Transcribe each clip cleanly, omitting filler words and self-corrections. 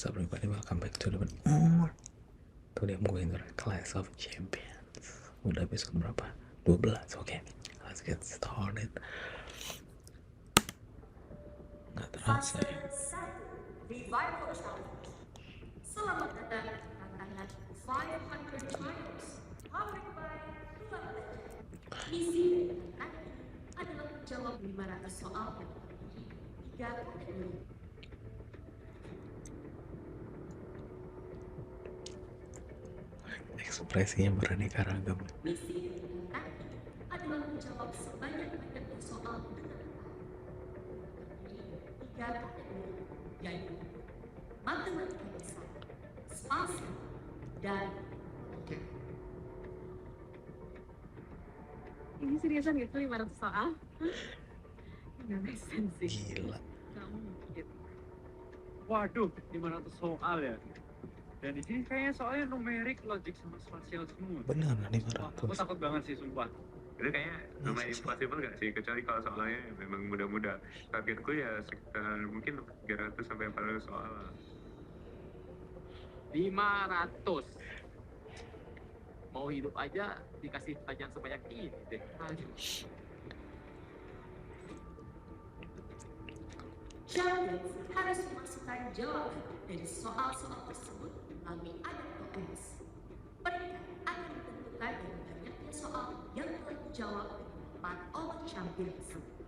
What's up everybody, welcome back to the more. Today I'm going to the Clash of Champions. Udah episode berapa? 12, oke. Let's get started. Nggak terasa ya. Revival Challenge. Selamat datang di tantangan 500 Trials. Powered by Club Legend. Misi dari tantangan adalah menjawab 500 soal dan memiliki 3 kategori. Ekspresinya beraneka ragam. Misi dari tantangan adalah menjawab sebanyak-banyaknya soal dengan tepat. Memiliki 3 kategori, yaitu matematika dasar, spasial, dan Ini seriusan gitu 500 soal? Nggak make sense sih. Gila. Nggak mungkin. Waduh, 500 soal ya. Dan di sini kayaknya soalnya numerik, logik sama spasial semua. Bener Wah, aku 500. takut banget sih, sumpah. Itu kayaknya lumayan impossible nggak sih, kecuali kalau soalnya memang mudah-mudah. Targetku ya sekitar mungkin 300 sampai 400 soal lah. 500. Mau hidup aja dikasih pertanyaan sebanyak ini deh. Champions harus memasukkan jawaban dari soal-soal tersebut melalui adat OS. Mereka akan ditentukan dari banyaknya soal yang telah dijawab dengan tepat oleh champion tersebut.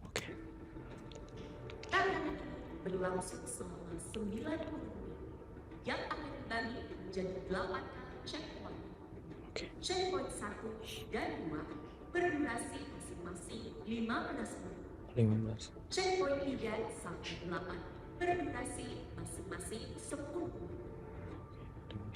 Oke. Tantangan ini berlangsung selama 90 menit yang akan dibagi menjadi 8 kali checkpoint. Oke. Checkpoint 1 dan 2 berdurasi masing-masing 15 menit. 15. Checkpoint 3 sampai 8 berdurasi masing-masing 10 menit.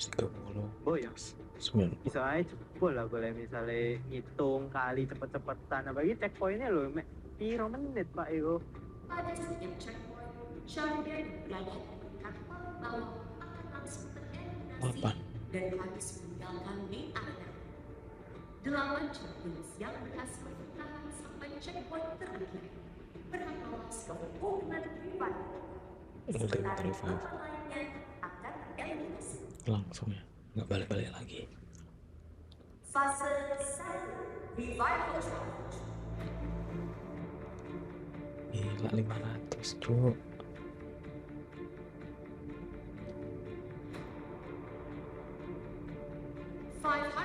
30. Oh ya, 9. Bisa aja cepet lah boleh misalnya ngitung kali cepet-cepetan apalagi checkpointnya loh piro menit pak itu. Pada setiap checkpoint, champion yang berada di peringkat paling bawah akan langsung tereliminasi 8. dan harus meninggalkan main area. 8 champions yang berhasil bertahan sampai checkpoint terakhir berhak lolos ke Ultimate Revival. Ultimate Revival. 8 lainnya akan tereliminasi. Langsung ya, nggak balik-balik lagi. Fase 1 Revival Challenge. Gila 500 cuy.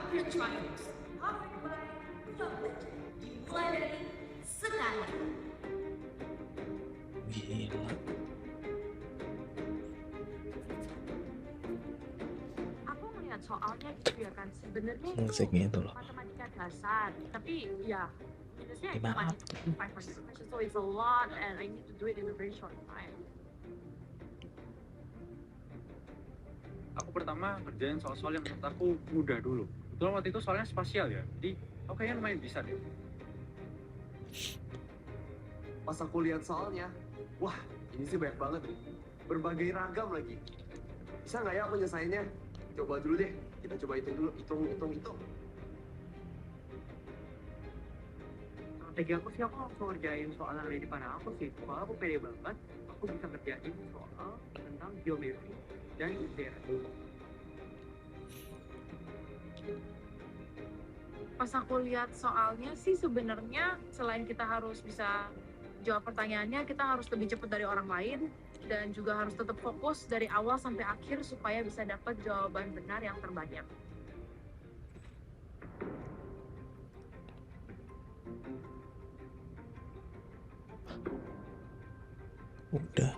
Trials powered by Club Legend dimulai dari sekarang. Gila. Aku melihat soalnya gitu ya kan. Sebenarnya Musiknya itu loh. matematika dasar. Tapi ya, minusnya itu 500. 500 questions, so it's a lot and I need to do it in a very short time. aku pertama kerjain soal-soal yang menurut aku mudah dulu. Kebetulan waktu itu soalnya spasial ya, jadi aku kayaknya lumayan bisa deh. Pas aku lihat soalnya, wah ini sih banyak banget nih, berbagai ragam lagi. Bisa nggak ya aku nyelesainnya? Coba dulu deh, kita coba hitung dulu, hitung. Strategi aku sih aku langsung ngerjain soal yang ada di depan aku sih. Soalnya aku pede banget, aku bisa ngerjain soal tentang geometri dan daerah. Pas aku lihat soalnya sih sebenarnya selain kita harus bisa jawab pertanyaannya, kita harus lebih cepat dari orang lain dan juga harus tetap fokus dari awal sampai akhir supaya bisa dapat jawaban benar yang terbanyak. Udah.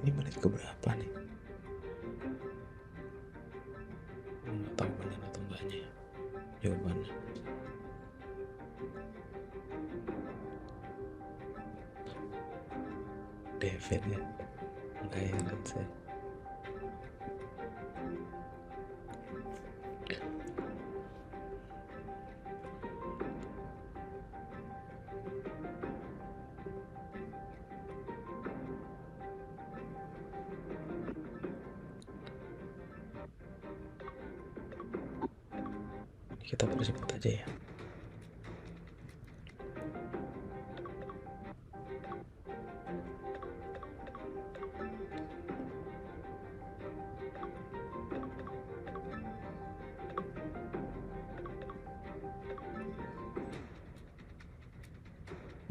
Ini menit keberapa nih? Nggak tahu benar atau enggaknya ya jawabannya. David ya, enggak ya let's say. Kita percepat aja ya.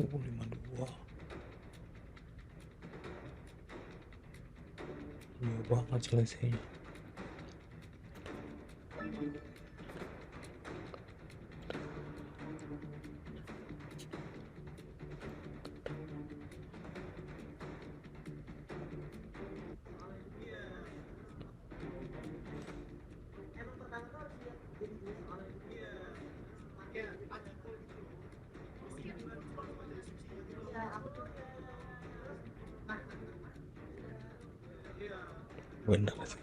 Oh, 52. Lama banget selesainya. Bener sih.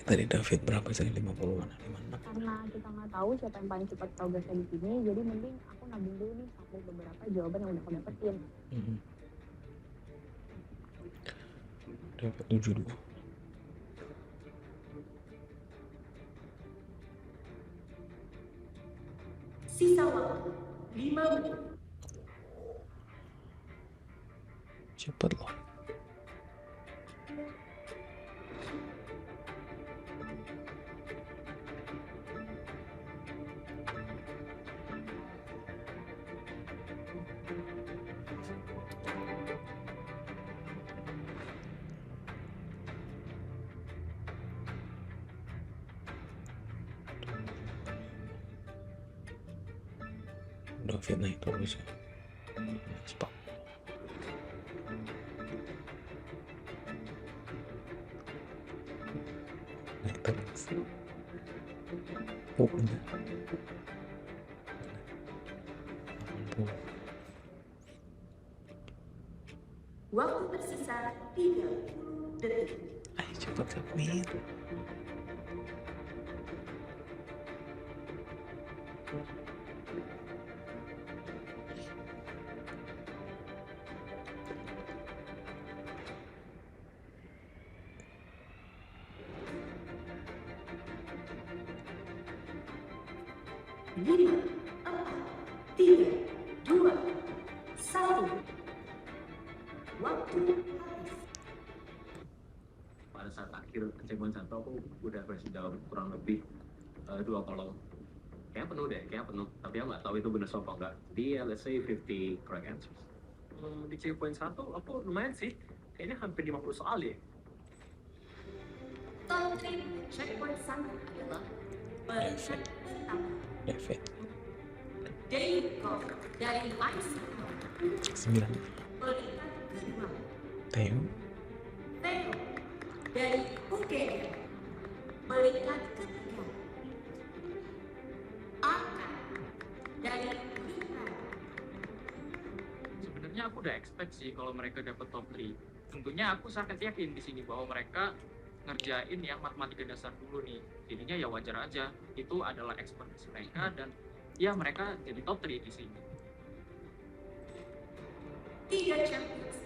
Tadi David berapa sih? 50-an, 56. Karena kita nggak tahu siapa yang paling cepat progresnya di sini, jadi mending aku nabung dulu nih sampai beberapa jawaban yang udah aku dapetin. Dapat 72. Sisa waktu 5 menit. Cepet loh. David naik terus ya. Cepat. Naik terus. Oh, bener. 80. Waktu tersisa 30 detik. Ayo cepat submit. Lima, 4, 3, 2, 1. Waktu habis. Pada saat akhir checkpoint 1 aku udah berhasil jawab kurang lebih 2 kolom. Kayaknya penuh. Tapi aku nggak tahu itu benar apa enggak. Jadi ya let's say 50 correct answers. Di checkpoint 1 aku lumayan sih. Kayaknya hampir 50 soal ya. Top 3 checkpoint 1 adalah barisan pertama. David. Daily Golf dari IC 9. peringkat kedua. Theo. Theo dari UGM peringkat ketiga. Aka dari Lima. Sebenarnya aku udah expect sih kalau mereka dapat top 3. Tentunya aku sangat yakin di sini bahwa mereka ngerjain yang matematika dasar dulu nih. Jadinya ya wajar aja. Itu adalah expertise mereka dan ya mereka jadi top 3 di sini. 3 champions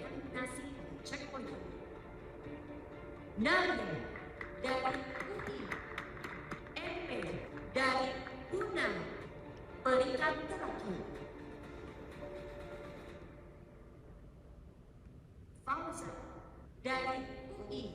tereliminasi checkpoint. Nadia dari UI, MP dari UNAM peringkat terakhir. Fauza dari UI.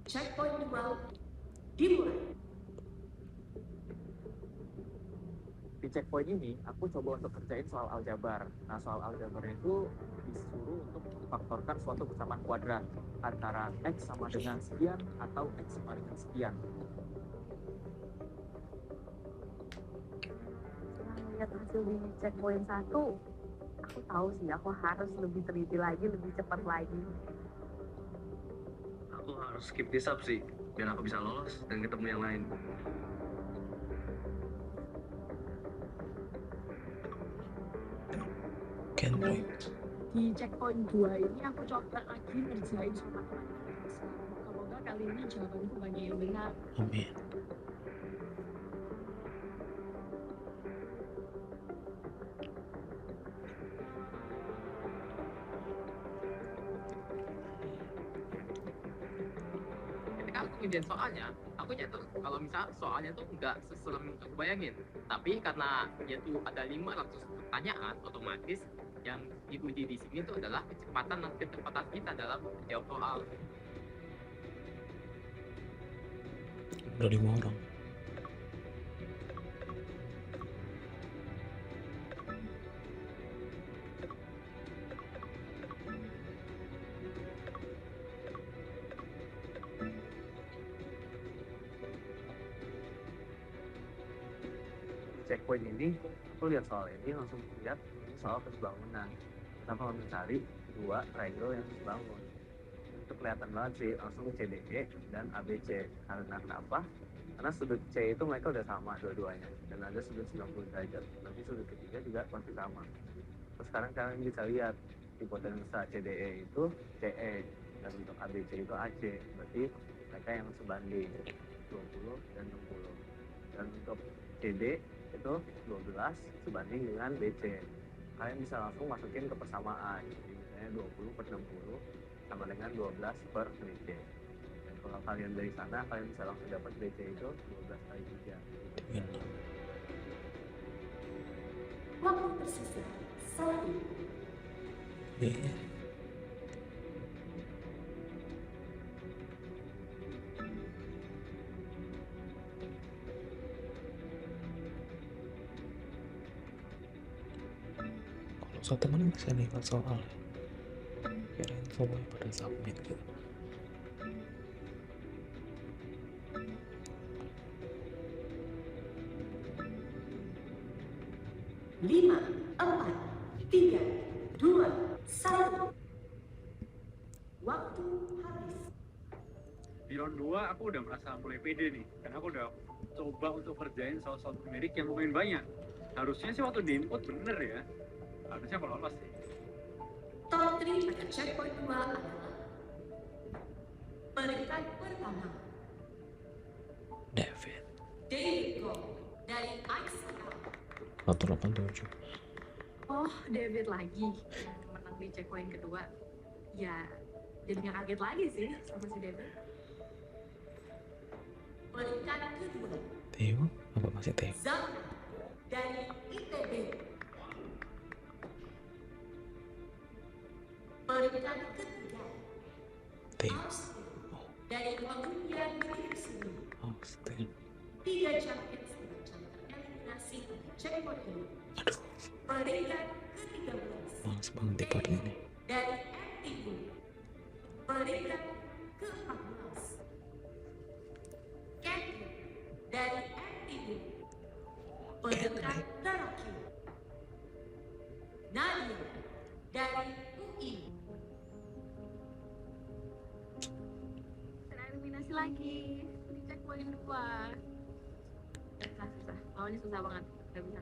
Checkpoint 2 dimulai. di checkpoint ini aku coba untuk kerjain soal aljabar. Nah, soal aljabar itu disuruh untuk faktorkan suatu kesamaan kuadrat antara x sama dengan sekian atau x sama dengan sekian. Setelah melihat hasil di checkpoint 1, aku tahu sih aku harus lebih teliti lagi, lebih cepat lagi. Aku harus skip this up sih, biar aku bisa lolos dan ketemu yang lain. Kendrick. Di checkpoint 2 ini aku coba lagi ngerjain soal matematika. Semoga kali ini jawabanku banyak yang benar. Amin. Ketika aku ngerjain soalnya, aku tuh kalau misal soalnya tuh nggak sesuai yang aku bayangin, tapi karena dia tuh ada 500 pertanyaan, otomatis yang diuji di sini tuh adalah kecepatan dan ketepatan kita dalam menjawab soal. Udah 5 orang. Checkpoint ini aku lihat soal ini langsung lihat ini soal kesebangunan. Kenapa mencari dua triangle yang sebangun? Itu kelihatan banget sih langsung CDE dan ABC. Karena kenapa? Karena sudut C itu mereka udah sama dua-duanya dan ada sudut 90 derajat. Nanti sudut ketiga juga pasti sama. Terus sekarang kalian bisa lihat hipotenusa CDE itu CE dan untuk ABC itu AC. Berarti mereka yang sebanding 20 dan 60. Dan untuk CD itu 12 sebanding dengan BC. Kalian bisa langsung masukin ke persamaan. Jadi misalnya 20 per 60 sama dengan 12 per BC. Dan kalau kalian dari sana, kalian bisa langsung dapat BC itu 12 kali 3. Waktu tersisa 1. Iya. Kalau satu menit bisa ninggal soal. Kirain semua pada submit gitu. Lima, 4, 3, 2, 1. Waktu habis. Di round 2 aku udah merasa mulai pede nih, karena aku udah coba untuk kerjain soal-soal numerik yang lumayan banyak. Harusnya sih waktu di input bener ya, harusnya kalau lolos sih. Top 3 pada checkpoint 2 adalah peringkat pertama David. David Gold dari ICL. 187. Oh, David lagi yang menang di checkpoint kedua. Ya, jadi nggak kaget lagi sih sama si David. Peringkat kedua Theo? Apa masih Theo? Zana dari ITB. Peringkat ketiga Theo. Austin dari Columbia University. Austin. 3 champion semacam tereliminasi pada checkpoint ini. Aduh, Peringkat ke-13 males banget di part ini. dari MTU. Peringkat ke-14 Catherine dari MTU. Peringkat terakhir Nadia dari UI. Tereliminasi lagi di checkpoint 2. Susah. Awalnya susah banget. Gak bisa.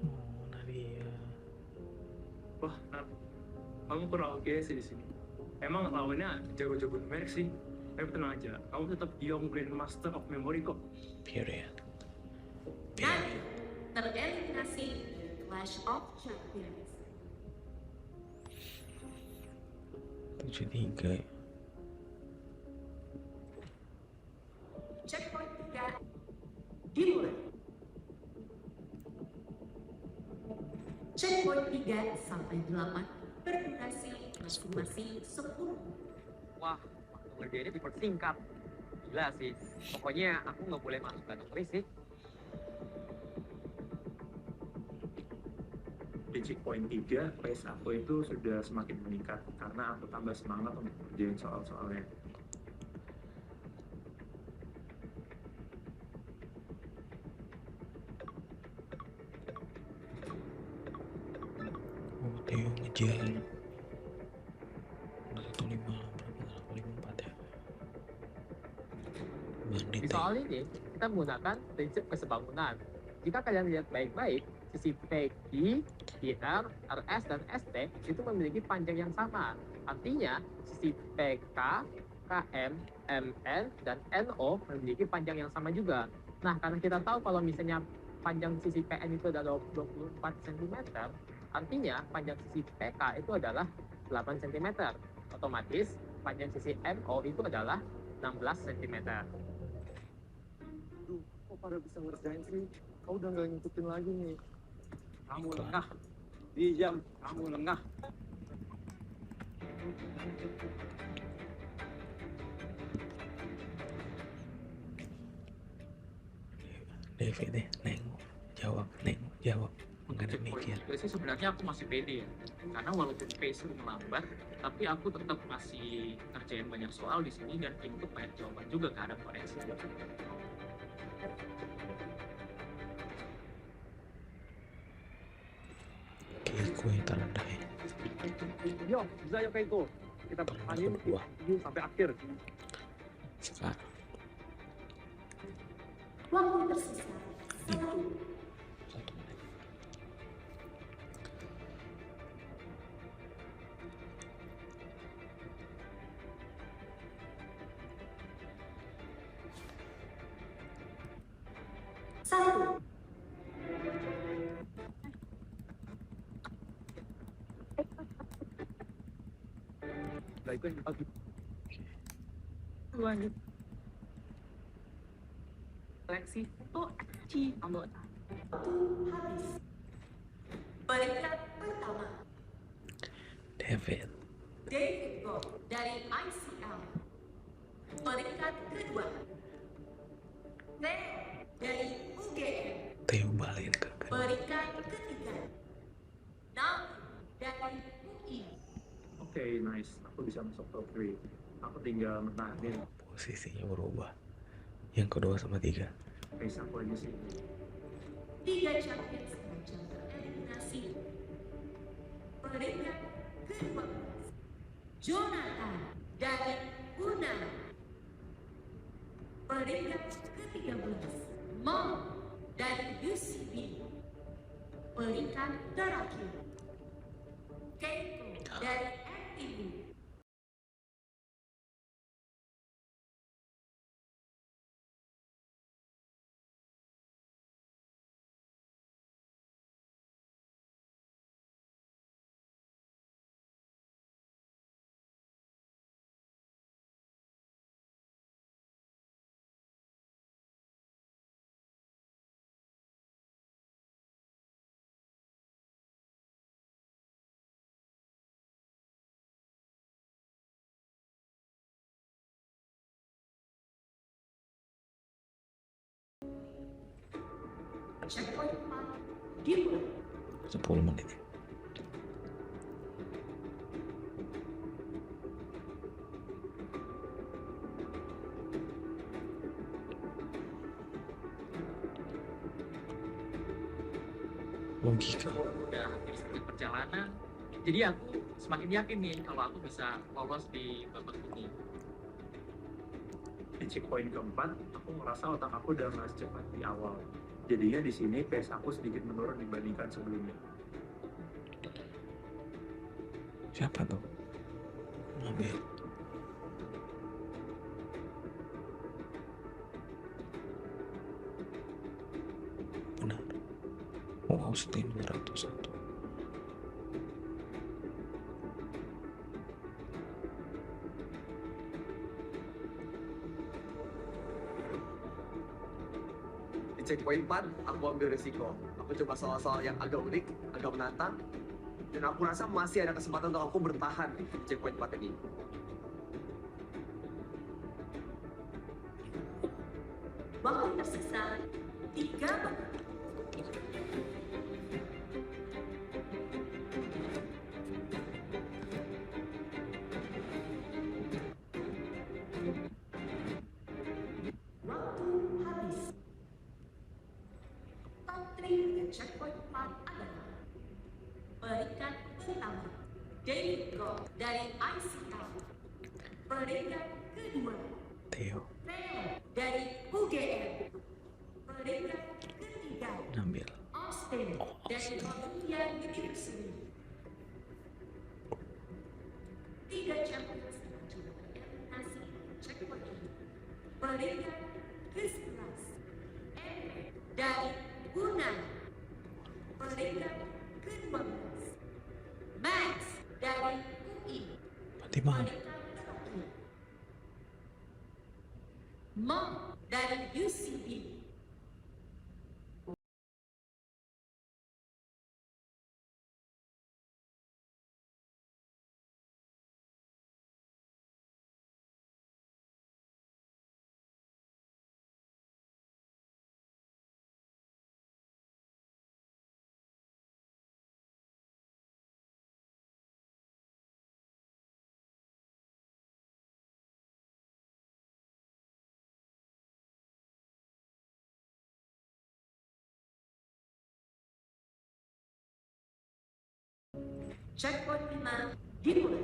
Oh, Nadia. Wah, Nat, kamu kurang oke sih di sini. Emang lawannya jago-jago numerik sih, tapi tenang aja, kamu tetap Young Grandmaster of Memory kok. Period. Nadia tereliminasi dari Clash of Champions. 73 ya. Checkpoint 3 dimulai. Checkpoint 3 sampai 8 berdurasi masing-masing 10. Wah, waktu ngerjainnya dipersingkat. Gila sih. Pokoknya aku nggak boleh masuk kategori sih. Di checkpoint 3, pace aku itu sudah semakin meningkat karena aku tambah semangat untuk kerjain soal-soalnya. Oh, Theo ngejar 105 berapa? 154 ya. Bandit Di soal ini, kita menggunakan prinsip kesebangunan. Jika kalian lihat baik-baik, sisi PQ, IR, RS, dan ST itu memiliki panjang yang sama. Artinya, sisi PK, KM, MN, dan NO memiliki panjang yang sama juga. Nah, karena kita tahu kalau misalnya panjang sisi PN itu adalah 24 cm, artinya panjang sisi PK itu adalah 8 cm. Otomatis, panjang sisi MO itu adalah 16 cm. Duh, kok pada bisa ngerjain sih? Kau udah nggak ngikutin lagi nih. Kamu lengah. Diam, kamu lengah. David deh, nengok jawab nggak ada mikir. Checkpoint sih sebenarnya aku masih pede ya, karena walaupun pace melambat, tapi aku tetap masih ngerjain banyak soal di sini dan input banyak jawaban juga ke ada koreksi. Kiko yang terendah ya. Yo, bisa yuk Keiko. Kita pertahanin sampai akhir. Sekarang Waktu tersisa 1. 1 menit. Satu. Keiko yang dibagi. Lanjut. Seleksi foto Ci anggota. Habis. Peringkat pertama, David David Go dari ICL. Peringkat kedua, Theo dari UGM. Theo balik ke Peringkat ketiga, Nabi dari UI. Oke, nice. Aku bisa masuk top 3. Aku tinggal mentahanin posisinya berubah. Yang kedua sama 3. pace aku aja sih. 3 champions macam tereliminasi. Peringkat ke-12, Jonathan dari UNAM. Peringkat ke-13, Mom dari UCB. Peringkat terakhir, Keiko dari FIU. Checkpoint 4 dimulai. 10 menit ya. Logika. Udah hampir setengah perjalanan, jadi aku semakin yakin nih kalau aku bisa lolos di babak ini. Di checkpoint keempat, aku ngerasa otak aku udah nggak secepat di awal. Jadinya di sini pace aku sedikit menurun dibandingkan sebelumnya. Siapa tuh? Nabil. Benar. Oh, Austin 201. Di checkpoint 4, aku ambil resiko. Aku coba soal-soal yang agak unik, agak menantang, dan aku rasa masih ada kesempatan untuk aku bertahan di checkpoint 4 ini. Waktu tersisa 3 menit. checkpoint 4 adalah peringkat pertama David Go dari ICL. Peringkat kedua Theo, Theo dari UGM. Peringkat ketiga Nabil, Austin dari Columbia University. 3 champions sudah tereliminasi checkpoint ini. Peringkat ke-11 M dari Unan. Peringkat ke-12 Max dari UI. Fatimah, Mo dari UCB. Checkpoint 5 dimulai.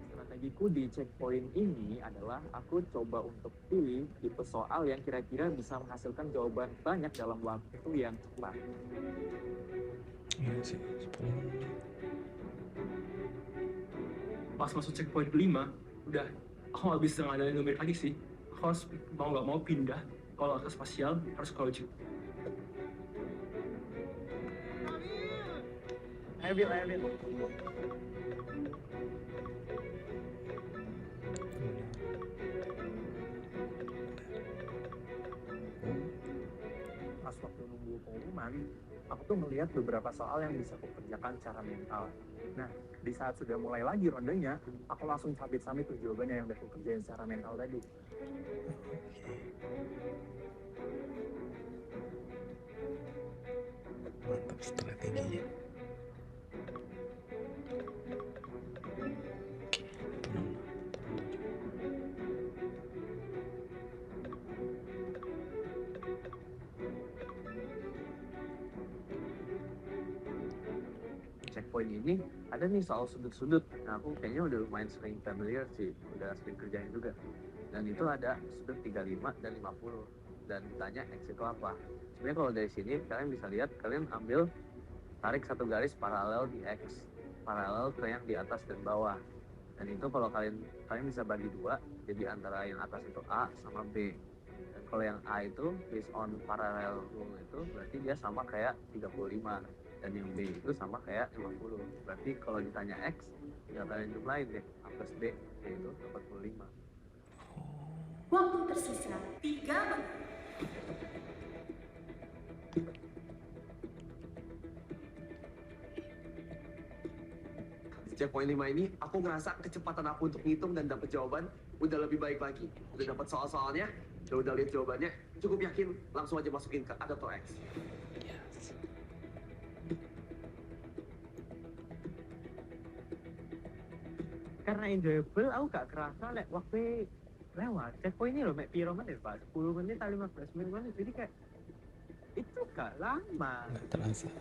Strategiku di checkpoint ini adalah aku coba untuk pilih tipe soal yang kira-kira bisa menghasilkan jawaban banyak dalam waktu yang cepat. iya sih, 10 menit. Pas masuk checkpoint kelima, udah aku nggak bisa ngadain numerik lagi sih. Aku harus mau nggak mau pindah. Kalau ke spasial harus ke logic. Ayo Bil. Pas waktu nunggu pengumuman, aku tuh melihat beberapa soal yang bisa aku kerjakan secara mental. Nah, di saat sudah mulai lagi rondenya, aku langsung submit tuh jawabannya yang udah aku kerjain secara mental tadi. Mantap strateginya. Checkpoint ini ada nih soal sudut-sudut. Nah, aku kayaknya udah lumayan sering familiar sih, udah sering kerjain juga. Dan itu ada sudut 35 dan 50. Dan ditanya X itu apa. Sebenarnya kalau dari sini kalian bisa lihat, kalian ambil tarik satu garis paralel di X, paralel ke yang di atas dan bawah. Dan itu kalau kalian bisa bagi dua, jadi antara yang atas itu A sama B. Dan kalau yang A itu based on parallel rule itu berarti dia sama kayak 35. Dan yang B itu sama kayak 50. Berarti kalau ditanya X, tinggal kalian jumlahin deh, A plus B, yaitu 45. Waktu tersisa 3 menit. Di checkpoint 5 ini, aku ngerasa kecepatan aku untuk ngitung dan dapat jawaban udah lebih baik lagi. Udah dapat soal-soalnya, udah lihat jawabannya, cukup yakin langsung aja masukin ke ada atau X. Karena enjoyable, aku gak kerasa waktu lewat. Checkpoint ini loh, mek piro menit Pak? 10 menit atau 15 menit, jadi kayak itu gak lama. Nggak terasa.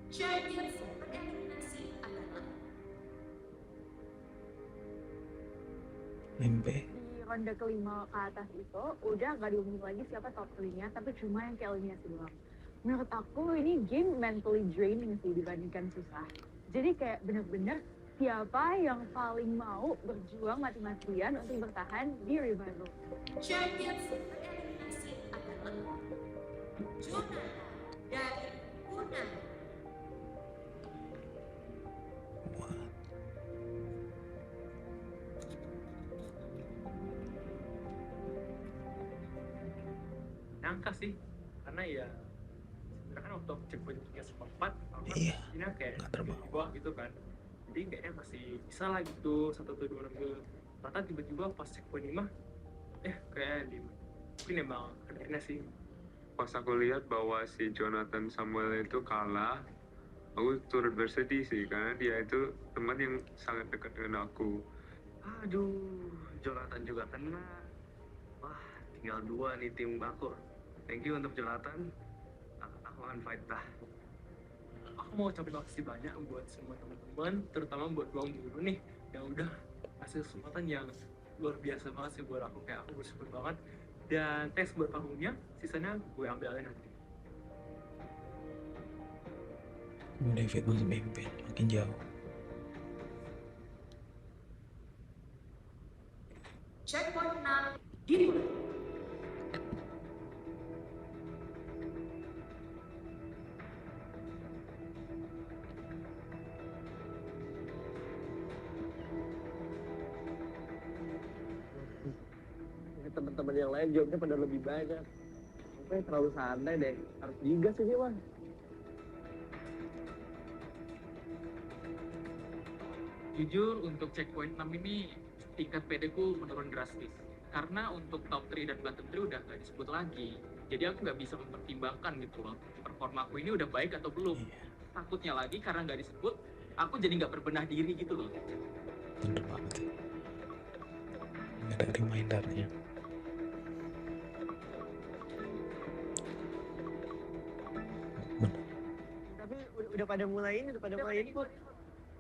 Champions tereliminasi adalah MP. Di ronde kelima ke atas itu udah gak diumumin lagi siapa top 3-nya, tapi cuma yang keeliminasi doang. Menurut aku ini game mentally draining sih dibandingkan susah. Jadi kayak bener-bener siapa yang paling mau berjuang mati-matian untuk bertahan di revival. Champions tereliminasi adalah Jonathan dari Unan. nyangka sih, karena ya sebenarnya kan waktu checkpoint 3 sama 4 aku kan Iya, ini kayak nggak di terbawa. bawah gitu kan, jadi kayaknya masih bisa lah gitu 1 atau 2 round. Ternyata tiba-tiba pas checkpoint 5 kayak mungkin emang akhirnya sih. Pas aku lihat bahwa si Jonathan Samuel itu kalah, aku turut bersedih sih karena dia itu teman yang sangat dekat dengan aku. Aduh, Jonathan juga kena. Wah, tinggal 2 nih tim aku. Thank you untuk Jonathan. Aku akan fight dah. Aku mau ucapin makasih banyak buat semua teman-teman, terutama buat Bang Guru nih yang udah kasih kesempatan yang luar biasa banget sih buat aku, kayak aku bersyukur banget. Dan thanks buat panggungnya, sisanya gue ambil alih nanti. David masih mimpin, makin jauh. Checkpoint 6 dimulai. Teman-teman yang lain jawabnya pada lebih banyak. Oke, terlalu santai deh. Harus digas ini, Bang. Jujur untuk checkpoint 6 ini tingkat PD-ku menurun drastis. Karena untuk top 3 dan bottom 3 udah nggak disebut lagi. Jadi aku nggak bisa mempertimbangkan gitu loh. Performaku ini udah baik atau belum. Takutnya lagi karena nggak disebut, aku jadi nggak berbenah diri gitu loh. Bener banget sih. Nggak ada remindernya. Tapi udah pada mulai input.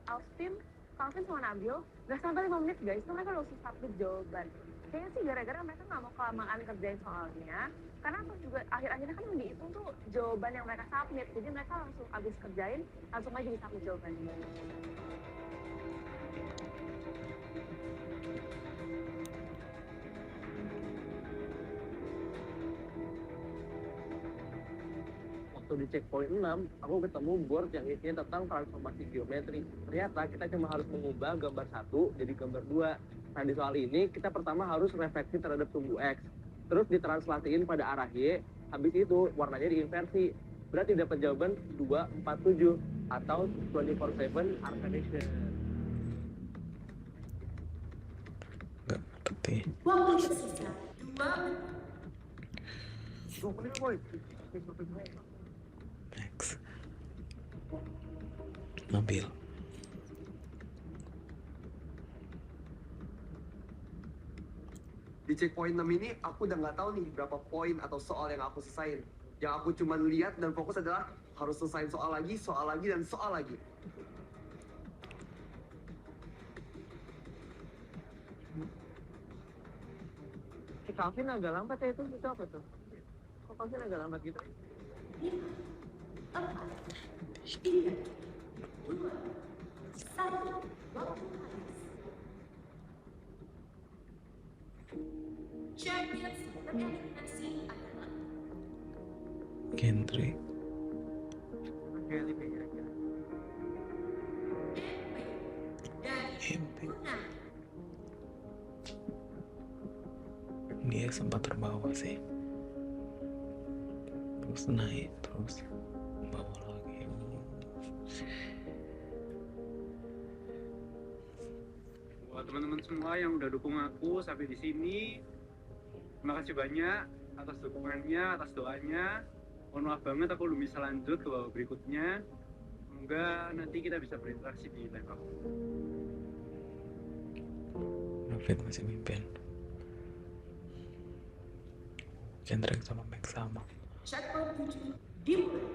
Austin, Calvin sama Nabil, gak sampai 5 menit guys, itu mereka udah submit jawaban. Kayaknya sih gara-gara mereka gak mau kelamaan kerjain soalnya, karena aku juga akhir-akhirnya kan yang dihitung tuh jawaban yang mereka submit, jadi mereka langsung abis kerjain, langsung aja di-submit jawabannya. Waktu di checkpoint 6, aku ketemu board yang isinya tentang transformasi geometri. Ternyata kita cuma harus mengubah gambar 1 jadi gambar 2. Nah, di soal ini kita pertama harus refleksi terhadap sumbu X. Terus ditranslasiin pada arah Y, habis itu warnanya diinversi. Berarti dapat jawaban 247 atau 24/7 arcanation. Nggak ngerti. Waktu tersisa 2 menit. Next. Nabil. Di checkpoint 6 ini aku udah nggak tahu nih berapa poin atau soal yang aku selesain. Yang aku cuma lihat dan fokus adalah harus selesain soal lagi, dan soal lagi. Si Calvin agak lambat ya itu apa tuh? Kok Calvin agak lambat gitu? 5, 4, 3, 2, 1. Waktu habis. Champions tereliminasi adalah Kendrick. MP dari Brunei. Dia sempat terbawa sih. Terus naik, terus bawa lagi. Buat teman-teman semua yang udah dukung aku sampai di sini, terima kasih banyak atas dukungannya, atas doanya. Mohon maaf banget aku belum bisa lanjut ke babak berikutnya. Semoga nanti kita bisa berinteraksi di live aku. David masih mimpin. Kendrick sama Max sama. Checkpoint 7 dimulai.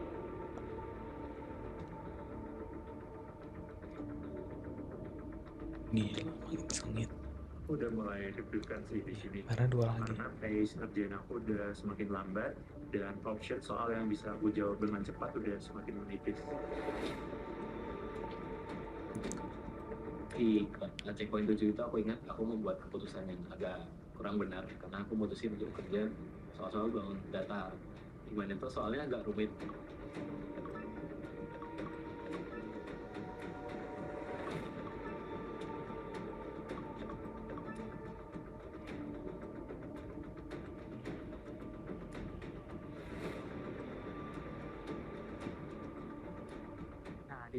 Gila, makin sengit. Aku udah mulai deg-degan sih di sini. Karena 2 lagi. Karena pace ngerjain aku udah semakin lambat dan option soal yang bisa aku jawab dengan cepat udah semakin menipis. Di checkpoint 7 itu aku ingat aku membuat keputusan yang agak kurang benar karena aku mutusin untuk kerja soal-soal bangun datar. Gimana itu soalnya agak rumit.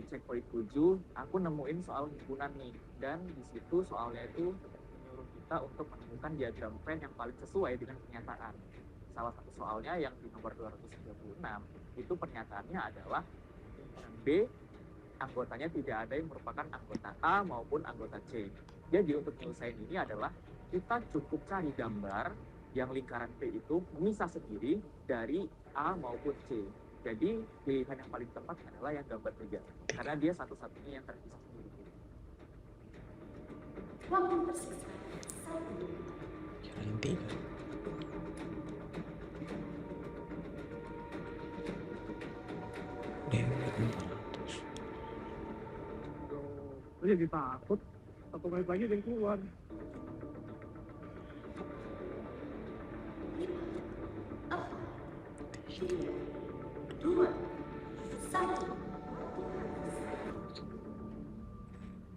checkpoint 7 aku nemuin soal himpunan nih, dan di situ soalnya itu menyuruh kita untuk menemukan diagram Venn yang paling sesuai dengan pernyataan. Salah satu soalnya yang di nomor 236 itu pernyataannya adalah himpunan B anggotanya tidak ada yang merupakan anggota A maupun anggota C. Jadi untuk menyelesaikan ini adalah kita cukup cari gambar yang lingkaran P itu memisah sendiri dari A maupun C. Jadi pilihan yang paling tepat adalah yang gambar 3, karena dia satu-satunya yang terpisah sendiri. Waktu tersisa 1. Kirain 3. Gue jadi takut. Satu menit lagi dia keluar. Dua, satu.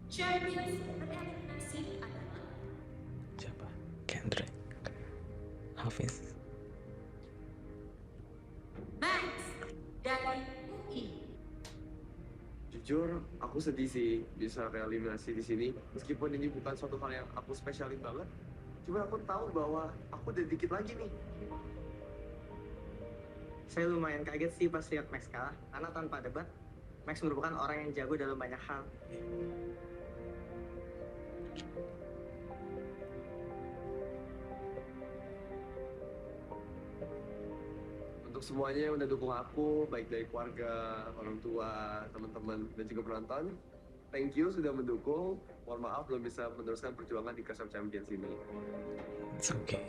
Champions bereliminasi adalah Siapa? Kendrick, Hafiz, Max dari UI. Jujur, aku sedih sih bisa reeliminasi di sini. Meskipun ini bukan suatu hal yang aku spesialin banget, cuma aku tahu bahwa aku udah dikit lagi nih. Saya lumayan kaget sih pas lihat Max kalah, karena tanpa debat, Max merupakan orang yang jago dalam banyak hal. Untuk semuanya yang udah dukung aku, baik dari keluarga, orang tua, teman-teman, dan juga penonton, thank you sudah mendukung. Mohon maaf belum bisa meneruskan perjuangan di Clash of Champions ini. It's okay.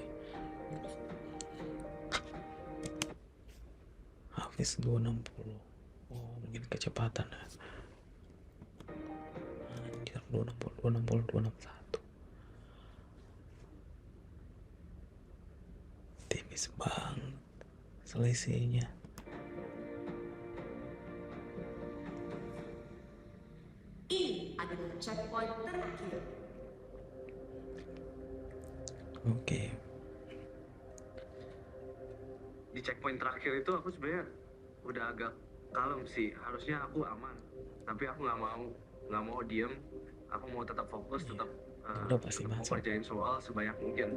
Hafiz 260. Oh, mungkin kecepatan ya. Anjir, 260, 261. Tipis banget selisihnya. Ini adalah checkpoint terakhir. Oke. Di checkpoint terakhir itu aku sebenarnya udah agak kalem sih. Harusnya aku aman, tapi aku nggak mau diem. Aku mau tetap fokus, tetap Udah pasti mau masuk. kerjain soal sebanyak mungkin.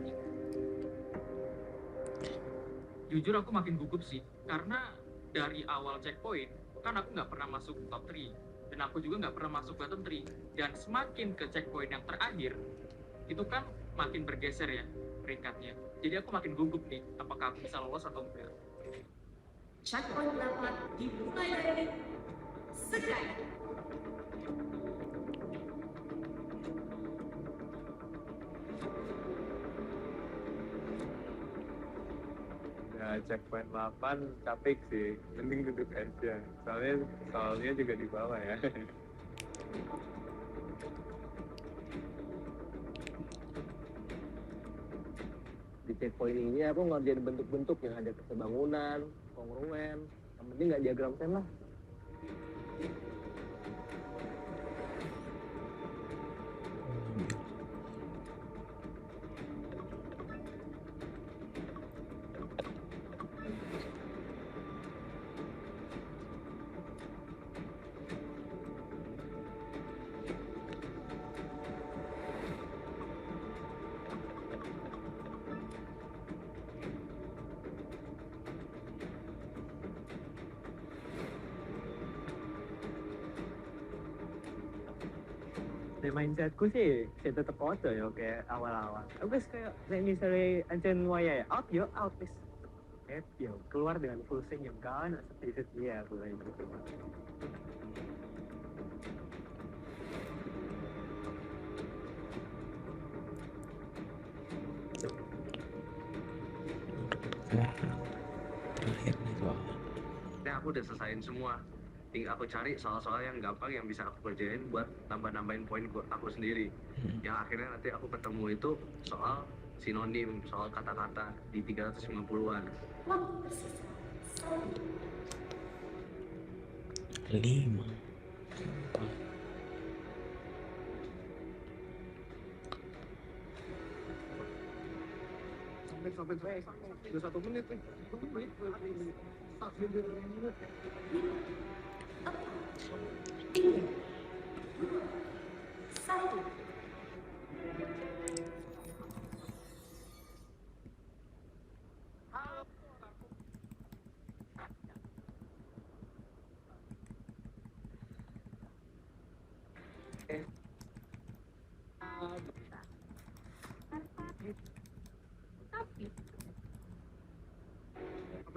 Jujur aku makin gugup sih, karena dari awal checkpoint kan aku nggak pernah masuk top 3 dan aku juga nggak pernah masuk bottom 3, dan semakin ke checkpoint yang terakhir itu kan makin bergeser ya peringkatnya. Jadi aku makin gugup nih, apakah aku bisa lolos atau enggak. Checkpoint 8 dimulai dari sekarang. Ya, checkpoint 8 capek sih, mending duduk aja. Soalnya juga di bawah ya. Di checkpoint ini aku ngerjain bentuk-bentuk yang ada kesebangunan, kongruen, yang penting nggak diagram Venn lah. Mindsetku sih tetap foto ya kayak awal-awal. Terus kayak misalnya ancen waya out yo out wis. Yo keluar dengan full senyum kan seperti ya aku lagi gitu. Terakhir nih soal. Nah, aku udah selesaiin semua. Tinggal aku cari soal-soal yang gampang yang bisa aku kerjain buat nambah-nambahin poin aku sendiri. Yang akhirnya nanti aku ketemu itu soal sinonim, soal kata-kata di 350-an. Waktu tersisa 1. 5. Sampai udah 1 menit nih. 1 menit. Tiga, dua, satu.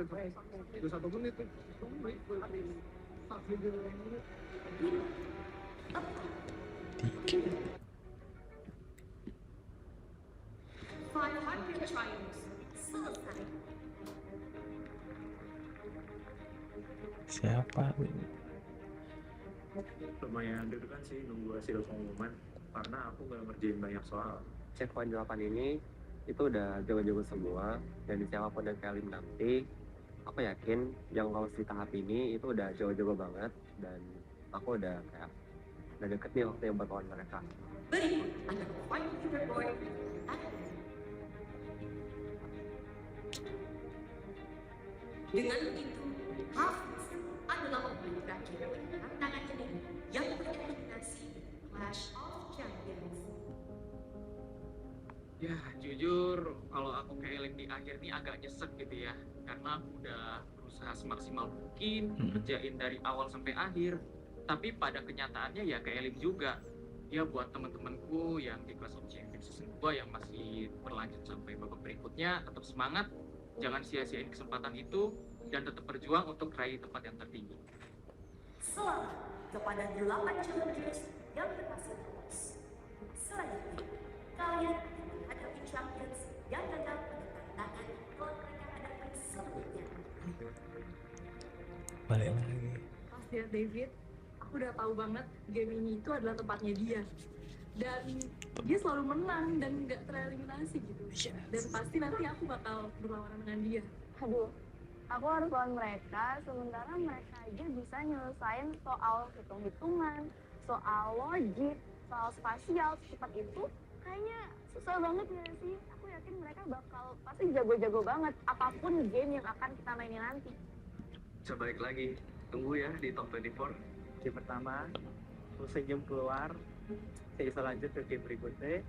Tapi Udah 1 menit tuh. Tiga. 500 trials selesai. Siapa? Lumayan deg-degan sih nunggu hasil pengumuman karena aku nggak ngerjain banyak soal. Checkpoint 8 ini itu udah jago-jago semua, dan siapapun yang kalian nanti, aku yakin yang lolos di tahap ini itu udah jago-jago banget, dan aku udah kayak udah deket nih waktu yang buat lawan mereka. Berikut adalah point leaderboard. Dengan begitu, Hafiz adalah pemain terakhir tantangan ini yang bereliminasi Clash of Champions. Ya, jujur kalau aku ke Elim di akhir nih agak nyesek gitu ya. Karena aku udah berusaha semaksimal mungkin, kerjain dari awal sampai akhir. Tapi pada kenyataannya ya ke Elim juga. Ya buat teman-temanku yang di Clash of Champions Season 2 yang masih berlanjut sampai babak berikutnya, tetap semangat. Jangan sia-siain kesempatan itu dan tetap berjuang untuk raih tempat yang tertinggi. Selamat kepada 8 challengers yang berhasil lolos. Selanjutnya, kalian menghadapi champions yang gagal menekan tangan kalau mereka hadapi sebelumnya. Balik lagi. pas lihat David, aku udah tahu banget game ini itu adalah tempatnya dia. Dan dia selalu menang dan nggak tereliminasi gitu. Dan pasti nanti aku bakal berlawanan dengan dia. Aduh, aku harus lawan mereka, sementara mereka aja bisa nyelesain soal hitung-hitungan, soal logik, soal spasial secepat itu. Kayaknya susah banget ya sih. Aku yakin mereka bakal pasti jago-jago banget apapun game yang akan kita mainin nanti. Coba balik lagi, tunggu ya di top 24. Game pertama, terus senyum keluar, saya bisa lanjut ke game berikutnya.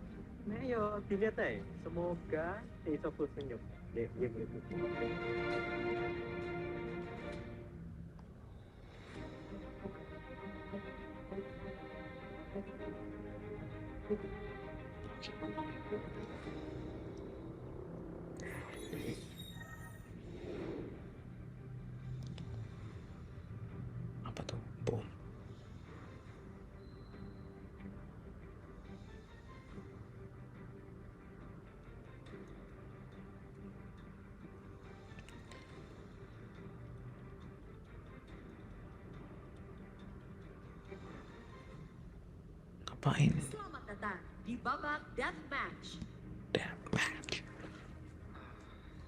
Nah yo, dilihat aja, semoga saya bisa full senyum di game berikutnya. Apa tuh? Bom. Ngapain? Selamat datang di babak deathmatch.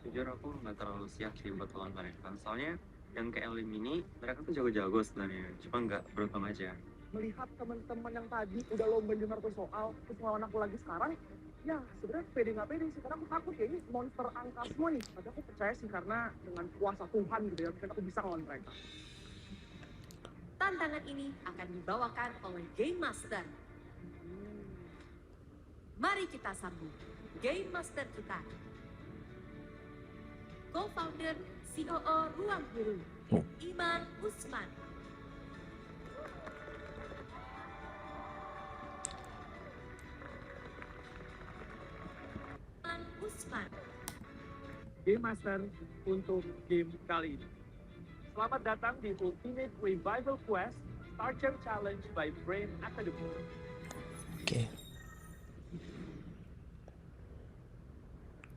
Jujur aku nggak terlalu siap sih buat lawan mereka. Soalnya yang ke Elim ini mereka tuh jago-jago sebenarnya, cuma nggak beruntung aja. Melihat teman-teman yang tadi udah lomba 500 soal, terus ngelawan aku lagi sekarang, ya sebenarnya pede nggak pede sih, karena aku takut ya ini monster angka semua nih. Tapi aku percaya sih karena dengan kuasa Tuhan gitu ya, mungkin aku bisa ngelawan mereka. Tantangan ini akan dibawakan oleh Game Master. Mari kita sambut Game Master kita. Co-founder COO Ruang Guru, Iman Usman. Iman Usman. Game Master untuk game kali ini. Selamat datang di Ultimate Revival Quest Starter Challenge by Brain Academy. Oke.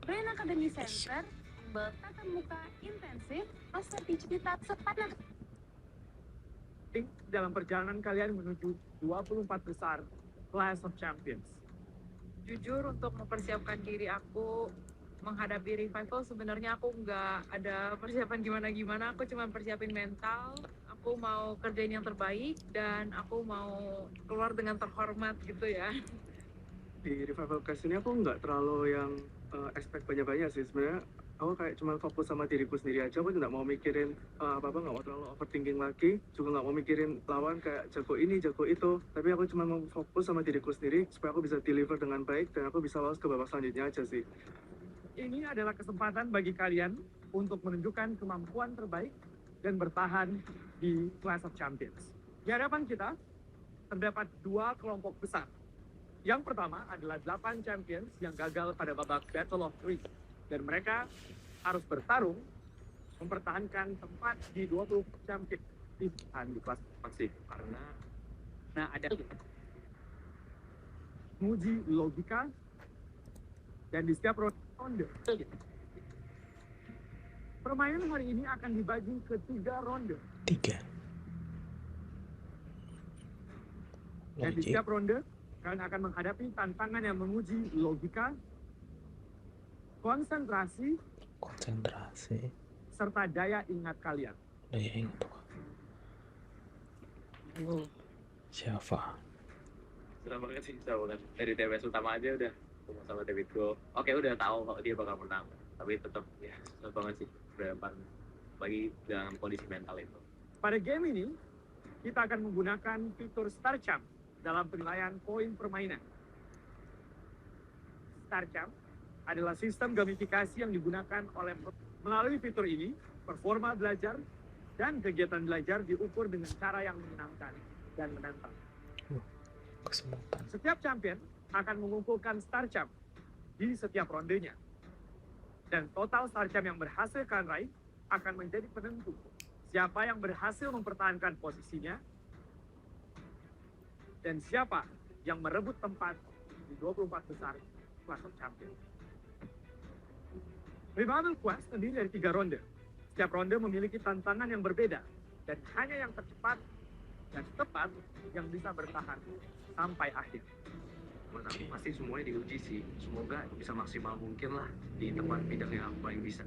Brain Academy Center bertatap muka intensif, seperti cerita sepadan. Dalam perjalanan kalian menuju 24 besar Clash of Champions. Jujur untuk mempersiapkan diri aku menghadapi revival, sebenarnya aku nggak ada persiapan gimana-gimana. Aku cuma persiapin mental, aku mau kerjain yang terbaik, dan aku mau keluar dengan terhormat gitu ya. Di Revival Quest ini aku nggak terlalu yang expect banyak-banyak sih. Sebenarnya Aku kayak cuma fokus sama diriku sendiri aja. Aku nggak mau mikirin apa-apa, nggak mau terlalu overthinking lagi. Juga nggak mau mikirin lawan kayak jago ini, jago itu. Tapi aku cuma mau fokus sama diriku sendiri supaya aku bisa deliver dengan baik dan aku bisa lolos ke babak selanjutnya aja sih. Ini adalah kesempatan bagi kalian untuk menunjukkan kemampuan terbaik dan bertahan di Clash of Champions. Di hadapan kita terdapat dua kelompok besar. Yang pertama adalah 8 champions yang gagal pada babak Battle of Three. Dan mereka harus bertarung mempertahankan tempat di 20 champion di kelas masih karena ada menguji logika dan di setiap ronde. Permainan hari ini akan dibagi ke 3 ronde. 3. Dan di setiap ronde kalian akan menghadapi tantangan yang menguji logika, konsentrasi, serta daya ingat kalian. Daya ingat tuh. Siapa? Senang banget sih sama dari TPS utama aja udah ketemu sama David Go. Oke, udah tahu kalau dia bakal menang. Tapi tetap ya senang banget sih berhadapan lagi dengan kondisi mental itu. Pada game ini, kita akan menggunakan fitur Star Champ dalam penilaian poin permainan. Star Champ adalah sistem gamifikasi yang digunakan melalui fitur ini, performa belajar dan kegiatan belajar diukur dengan cara yang menyenangkan dan menantang. Setiap champion akan mengumpulkan Star Champ di setiap rondenya. Dan total Star Champ yang berhasil kalian raih akan menjadi penentu siapa yang berhasil mempertahankan posisinya dan siapa yang merebut tempat di 24 besar Clash of Champions. Revival Quest terdiri dari 3 ronde. Setiap ronde memiliki tantangan yang berbeda dan hanya yang tercepat dan tepat yang bisa bertahan sampai akhir. Menurut aku pasti semuanya diuji sih. Semoga bisa maksimal mungkin lah di tempat bidang yang aku paling bisa.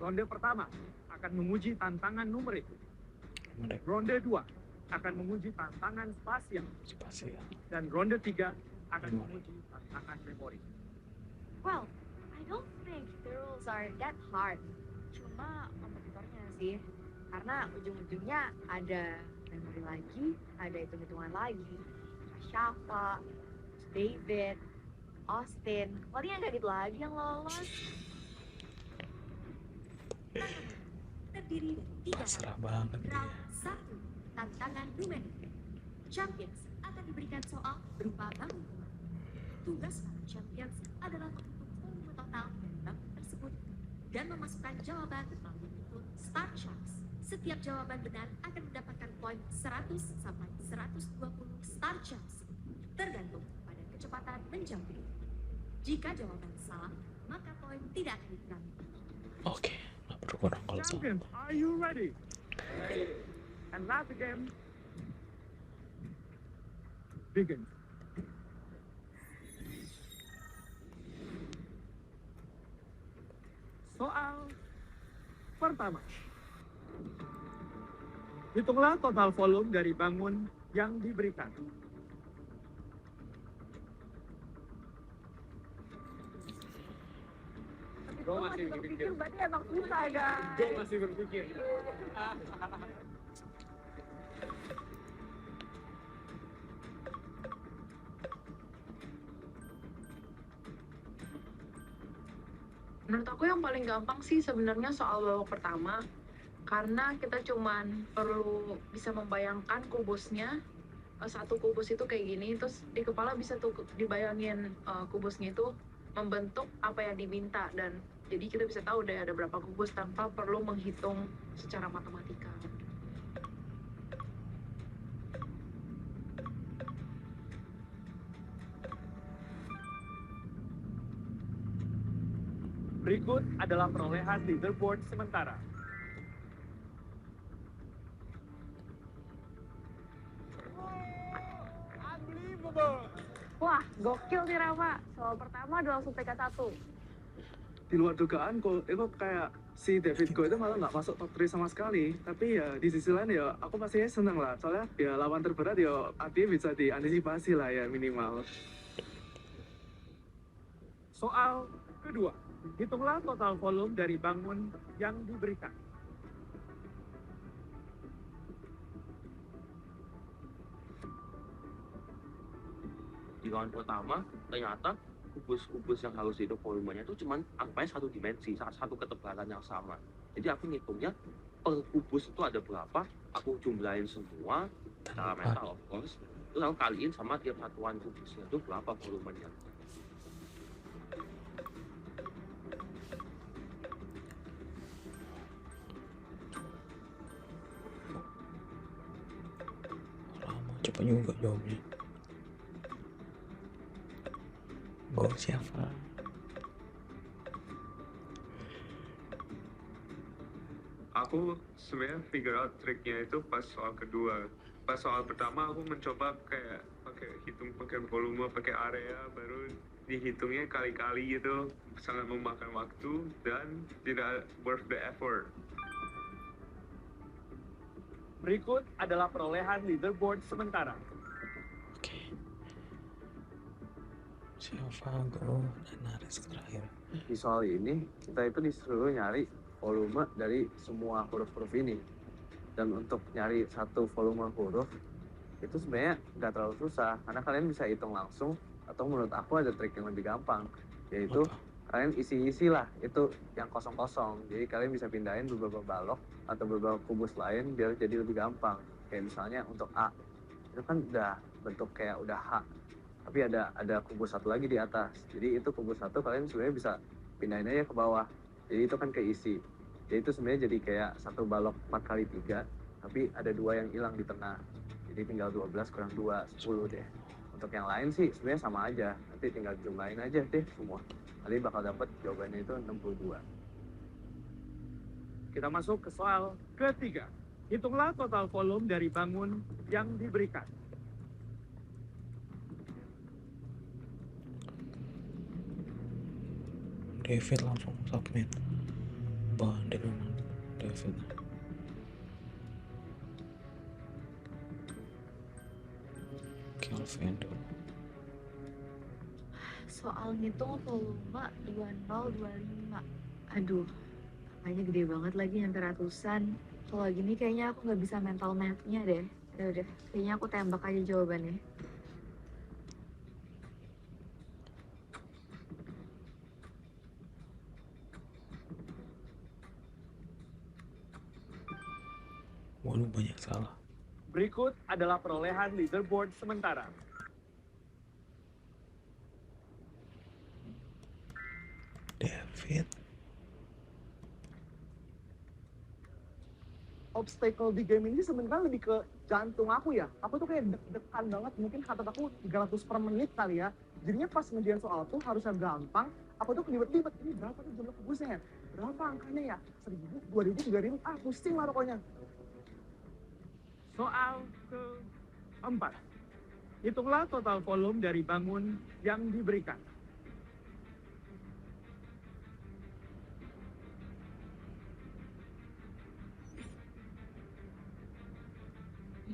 Ronde pertama akan menguji tantangan numerik. Ronde 2 akan menguji tantangan spasial. Dan ronde 3 akan menguji tantangan memori. Well, I don't think the rules are that hard. Cuma kompetitornya sih. Karena ujung-ujungnya ada memori lagi, ada hitung-hitungan lagi. Shafa, David, Austin. Paling nggak gitu lagi yang lolos. Terdiri dari 3 round. Round 1, tantangan numerik. Champions akan diberikan soal berupa bangun. Tugas para champions adalah menghitung volume total dari bangun tersebut dan memasukkan jawaban melalui fitur Star Champs. Setiap jawaban benar akan mendapatkan poin 100 sampai 120 Star Champs, tergantung pada kecepatan menjawab. Jika jawaban salah, maka poin tidak akan dikurangi. Oke, nggak berkurang kalau salah. Champions, are you ready? And let the game begin. Soal pertama. Hitunglah total volume dari bangun yang diberikan. Gue masih berpikir. Berarti emang susah, guys. Gue masih berpikir. Menurut aku yang paling gampang sih sebenarnya soal babak pertama, karena kita cuman perlu bisa membayangkan kubusnya. Satu kubus itu kayak gini, terus di kepala bisa tuh dibayangin kubusnya itu membentuk apa yang diminta, dan jadi kita bisa tahu deh ada berapa kubus tanpa perlu menghitung secara matematika. Berikut adalah perolehan leaderboard sementara. Wah, gokil nih Rama. Soal pertama udah langsung peringkat 1. Di luar dugaan, kok kayak si David Go itu malah nggak masuk top 3 sama sekali. Tapi ya di sisi lain ya aku pastinya seneng lah. Soalnya ya lawan terberat ya artinya bisa diantisipasi lah ya minimal. Soal Kedua, hitunglah total volume dari bangun yang diberikan. Di round pertama ternyata kubus-kubus yang harus itu volumenya itu cuman angkanya satu dimensi, satu ketebalan yang sama. Jadi aku ngitungnya per kubus itu ada berapa, aku jumlahin semua secara mental of course, terus aku kaliin sama tiap satuan kubusnya itu berapa volumenya. Lama cepet juga jawabnya. Gol siapa? Aku sebenarnya figure out triknya itu pas soal kedua. Pas soal pertama aku mencoba kayak pakai volume, pakai area, baru dihitungnya kali-kali gitu, sangat memakan waktu dan tidak worth the effort. Berikut adalah perolehan leaderboard sementara. Silvago dan Nares terakhir. Di soal ini kita itu disuruh nyari volume dari semua huruf-huruf ini, dan untuk nyari satu volume huruf itu sebenarnya nggak terlalu susah karena kalian bisa hitung langsung, atau menurut aku ada trik yang lebih gampang, yaitu kalian isi lah itu yang kosong-kosong, jadi kalian bisa pindahin beberapa balok atau beberapa kubus lain biar jadi lebih gampang. Kayak misalnya untuk A itu kan udah bentuk kayak udah H, tapi ada kubus satu lagi di atas, jadi itu kubus satu kalian sebenarnya bisa pindahin aja ke bawah, jadi itu kan keisi. Jadi itu sebenarnya jadi kayak satu balok 4x3, tapi ada 2 yang hilang di tengah, jadi tinggal 12 kurang 2, 10 deh. Untuk yang lain sih sebenarnya sama aja, nanti tinggal jumlahin aja deh semua, kalian bakal dapat jawabannya itu 62. Kita masuk ke soal ketiga. Hitunglah total volume dari bangun yang diberikan. David langsung submit. Bandel David. Kelvin dulu. Soal ngitung volume 2025. Aduh, angkanya gede banget lagi, nyampe ratusan. Kalau gini kayaknya aku nggak bisa mental math-nya deh. Ya udah, kayaknya aku tembak aja jawabannya. Waduh, banyak salah. Berikut adalah perolehan leaderboard sementara. David. Obstacle di game ini sebenarnya lebih ke jantung aku ya. Aku tuh kayak deg-degan banget, mungkin heart aku 300 per menit kali ya. Jadinya pas ngerjain soal tuh harusnya gampang, aku tuh kelibet-libet. Ini berapa tuh jumlah kubusnya ya? Berapa angkanya ya? 1000, 2000, 3000, pusing lah pokoknya. Soal keempat. Hitunglah total volume dari bangun yang diberikan.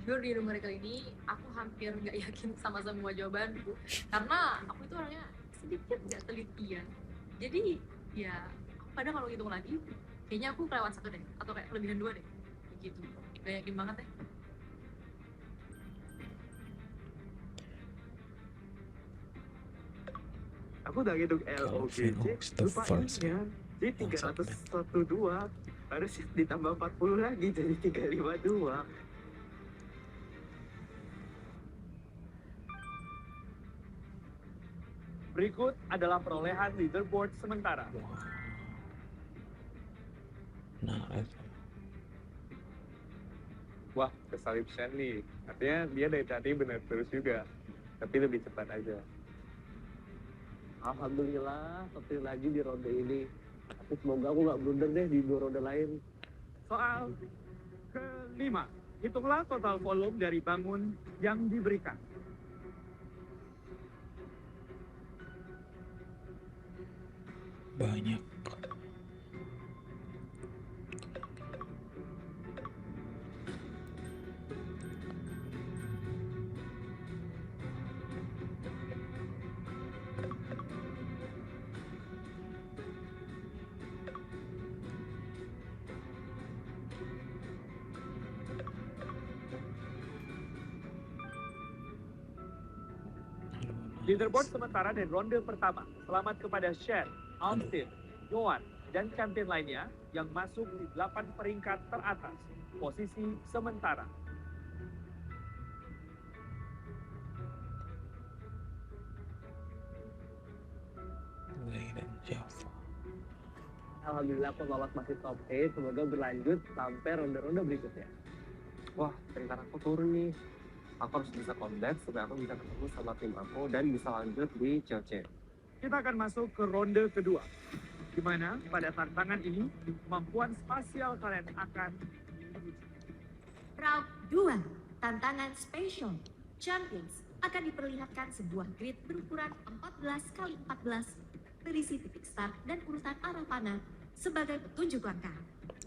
Jujur di rumah kali ini aku hampir nggak yakin sama semua jawabanku karena aku itu orangnya sedikit nggak telitian. Jadi ya kadang kalau hitung lagi kayaknya aku kelewat 1 deh atau kayak kelebihan 2 deh gitu. Gak yakin banget deh. Aku udah ngitung LOGC, lupa ya. Jadi 312 harus ditambah 40 lagi jadi 352. Berikut adalah perolehan leaderboard sementara. Wah, kesalip Shanley. Artinya dia dari tadi benar terus juga, tapi lebih cepat aja. Alhamdulillah, terpilih lagi di ronde ini. Tapi semoga aku nggak blunder deh di 2 ronde lain. Soal kelima. Hitunglah total volume dari bangun yang diberikan. Banyak. Leaderboard sementara dari ronde pertama. Selamat kepada Shen, Austin, Yohan, dan champion lainnya yang masuk di 8 peringkat teratas. Posisi sementara. Zai dan Java. Alhamdulillah aku lolos masih top 8, semoga berlanjut sampai ronde-ronde berikutnya. Wah, peringkat aku turun nih. Aku harus bisa comeback supaya aku bisa ketemu sama tim aku dan bisa lanjut di COC. Kita akan masuk ke ronde kedua, di mana pada tantangan ini kemampuan spasial kalian akan Round 2, tantangan spesial. Champions akan diperlihatkan sebuah grid berukuran 14 x 14 berisi titik start dan urutan arah panah sebagai petunjuk langkah.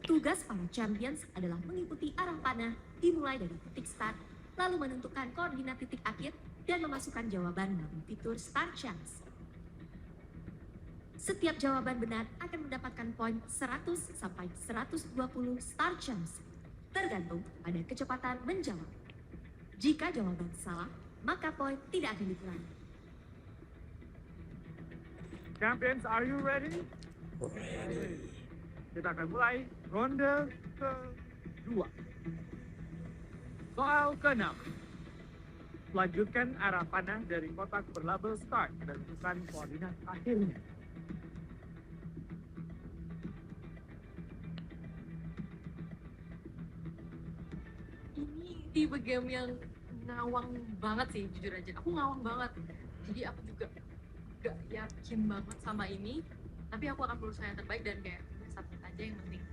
Tugas para champions adalah mengikuti arah panah dimulai dari titik start, lalu menentukan koordinat titik akhir dan memasukkan jawaban melalui fitur Start Chance. Setiap jawaban benar akan mendapatkan poin 100 sampai 120 Start Chance, tergantung pada kecepatan menjawab. Jika jawaban salah, maka poin tidak akan dikurangi. Champions, are you ready? Ready. Kita akan mulai ronde kedua. Soal ke-6. Lanjutkan arah panah dari kotak berlabel start dan tentukan koordinat akhirnya. Ini tipe game yang ngawang banget sih, jujur aja. Aku ngawang banget. Jadi aku juga gak yakin banget sama ini. Tapi aku akan berusaha yang terbaik dan kayak submit aja yang penting.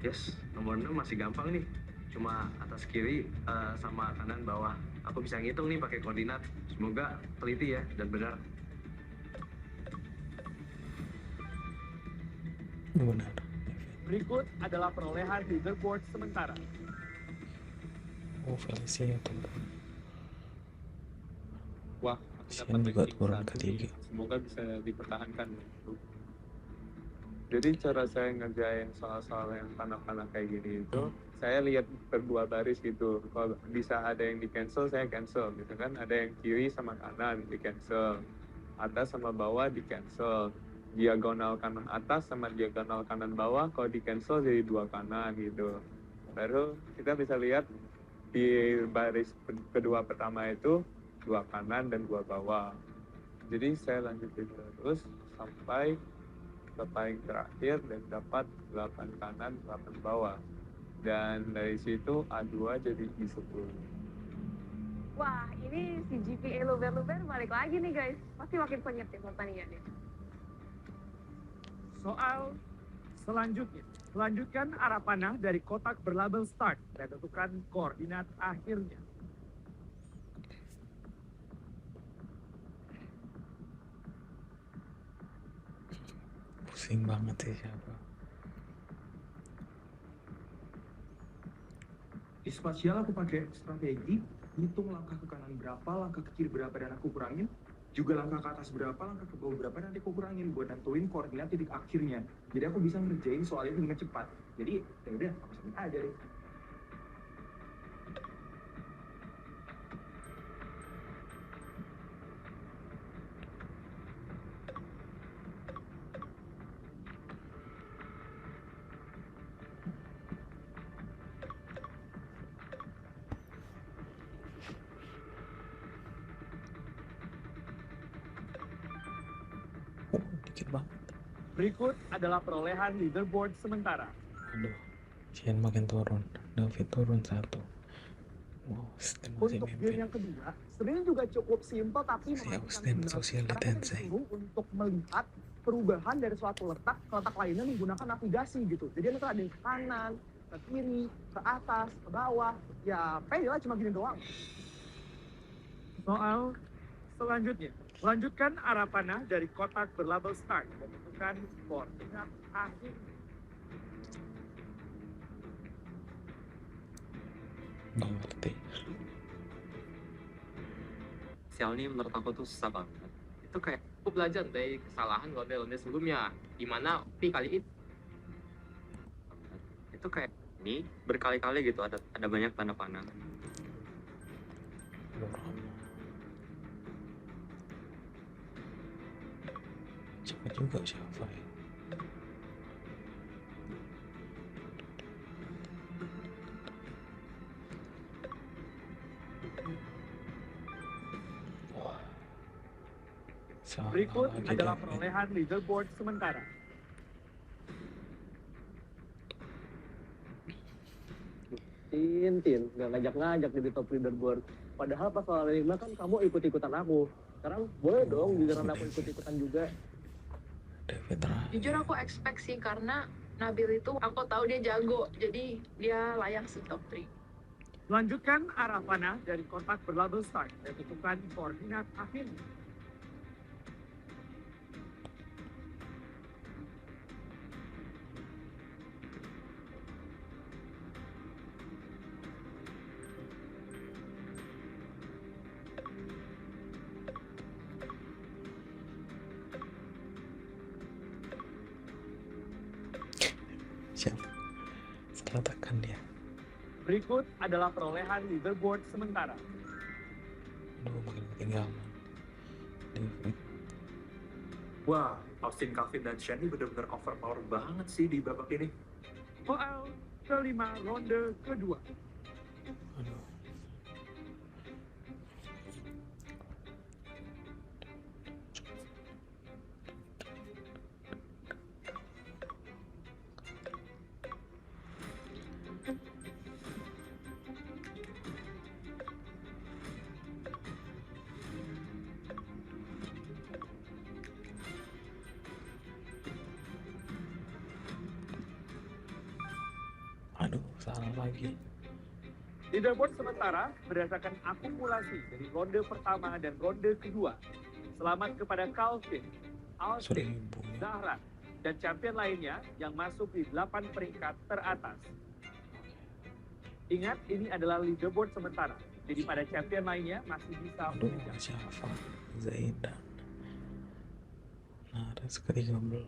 Yes, nomor 6 masih gampang nih. Cuma atas kiri sama kanan bawah. Aku bisa ngitung nih pakai koordinat. Semoga teliti ya dan benar. Benar. Berikut adalah perolehan leaderboard sementara. Oh, Felicia turun. Wah, aku Shen dapat juga ranking turun 1 ketiga. nih. Semoga bisa dipertahankan. Jadi cara saya ngerjain soal-soal yang panah-panah kayak gini itu, saya lihat berdua baris gitu. Kalau bisa ada yang di cancel, saya cancel gitu kan. Ada yang kiri sama kanan di cancel, atas sama bawah di cancel, diagonal kanan atas sama diagonal kanan bawah kalau di cancel jadi dua kanan gitu. Baru kita bisa lihat di baris kedua pertama itu dua kanan dan dua bawah. Jadi saya lanjutin terus sampai ke paling terakhir dan dapat 8 kanan 8 bawah, dan dari situ A2 jadi I10. Wah, ini si GPA luber-luber balik lagi nih guys. Pasti makin penyet ya pertandingannya. Soal selanjutnya. Lanjutkan arah panah dari kotak berlabel start dan tentukan koordinat akhirnya. Pusing banget sih siapa. Di spasial aku pakai strategi, hitung langkah ke kanan berapa, langkah ke kiri berapa dan aku kurangin, juga langkah ke atas berapa, langkah ke bawah berapa nanti aku kurangin buat nentuin koordinat titik akhirnya. Jadi aku bisa ngerjain soal itu dengan cepat. Jadi ya udah, aku submit aja deh. Dikit banget. Berikut adalah perolehan leaderboard sementara. Aduh, Shen makin turun, David turun 1. Wow, Austin masih Untuk mimpin. game yang kedua, sebenarnya juga cukup simpel tapi Si memastikan Austin benar. social Karena kita distancing. disuruh untuk melihat perubahan dari suatu letak ke letak lainnya menggunakan navigasi gitu. Jadi nanti ada yang ke kanan, ke kiri, ke atas, ke bawah. Ya pede lah cuma gini doang. Soal selanjutnya. Lanjutkan arah panah dari kotak berlabel start dan tentukan koordinat akhir. Nggak ngerti. Sial nih menurut aku tuh susah banget. Itu kayak aku belajar dari kesalahan ronde-ronde sebelumnya, di mana Pi kali itu kayak ini berkali-kali gitu ada banyak tanda panah. Cepet juga siapa ya? Berikut adalah perolehan leaderboard sementara. Tin, nggak ngajak-ngajak jadi top leaderboard. Padahal pas soal 5 kan kamu ikut-ikutan aku. Sekarang boleh dong giliran aku ikut-ikutan juga. Jujur aku expect sih karena Nabil itu aku tahu dia jago, jadi dia layak sih top 3. Lanjutkan arah panah dari kontak berlabel start dan tentukan koordinat akhir. Siapa? Setelah tekan dia. Berikut adalah perolehan leaderboard sementara. Aduh, makin ketinggalan. Wah, Austin, Calvin, dan Shani benar-benar overpower banget sih di babak ini. Soal kelima ronde kedua. Aduh, salah lagi. Leaderboard sementara berdasarkan akumulasi dari ronde pertama dan ronde kedua. Selamat kepada Calvin, Austin, Zahra, dan champion lainnya yang masuk di 8 peringkat teratas. Ingat, ini adalah leaderboard sementara. Jadi pada champion lainnya masih bisa Aduh, siapa? Zaidan. Naras ke-13.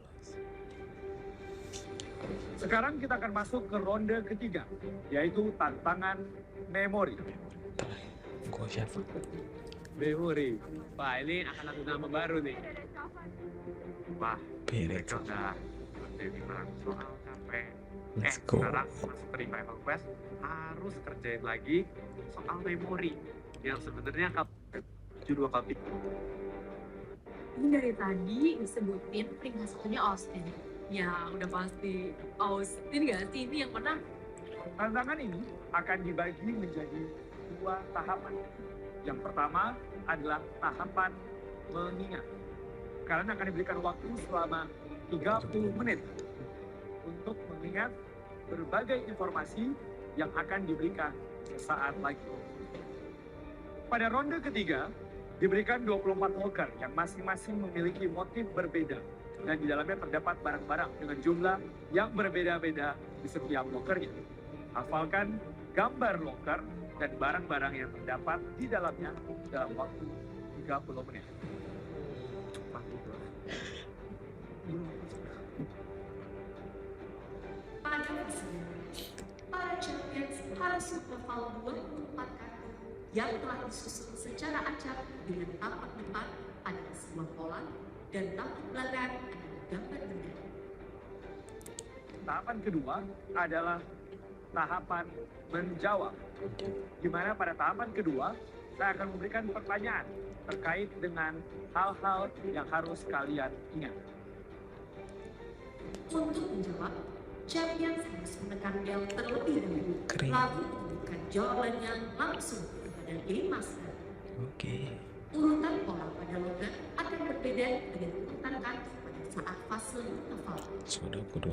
Sekarang kita akan masuk ke ronde ketiga, yaitu tantangan memori. Gua siapa? Memori. Wah, ini akan ada nama baru nih. Wah, mereka udah jadi soal sampai Let's go. sekarang masuk ke revival quest harus kerjain lagi soal memori yang sebenarnya judul kali. Ini dari tadi disebutin peringkat satunya Austin. Ya udah pasti Austin gak sih ini yang menang? Tantangan ini akan dibagi menjadi 2 tahapan. Yang pertama adalah tahapan mengingat. Kalian akan diberikan waktu selama 30 menit untuk mengingat berbagai informasi yang akan diberikan sesaat lagi. Pada ronde ketiga, diberikan 24 loker yang masing-masing memiliki motif berbeda dan di dalamnya terdapat barang-barang dengan jumlah yang berbeda-beda di setiap lokernya. Hafalkan gambar loker dan barang-barang yang terdapat di dalamnya dalam waktu 30 menit. Pada persidangan, para champions harus menghafal 24 kartu yang telah disusun secara acak dengan tampak depan adalah sebuah pola dan tampak belakang adalah gambar benda. Tahapan kedua adalah tahapan menjawab, di mana pada tahapan kedua saya akan memberikan pertanyaan terkait dengan hal-hal yang harus kalian ingat. Untuk menjawab, champions harus menekan bel terlebih dahulu, lalu memberikan jawabannya langsung kepada game master. Urutan pola pada loker akan berbeda dengan urutan kartu pada saat fase menghafal.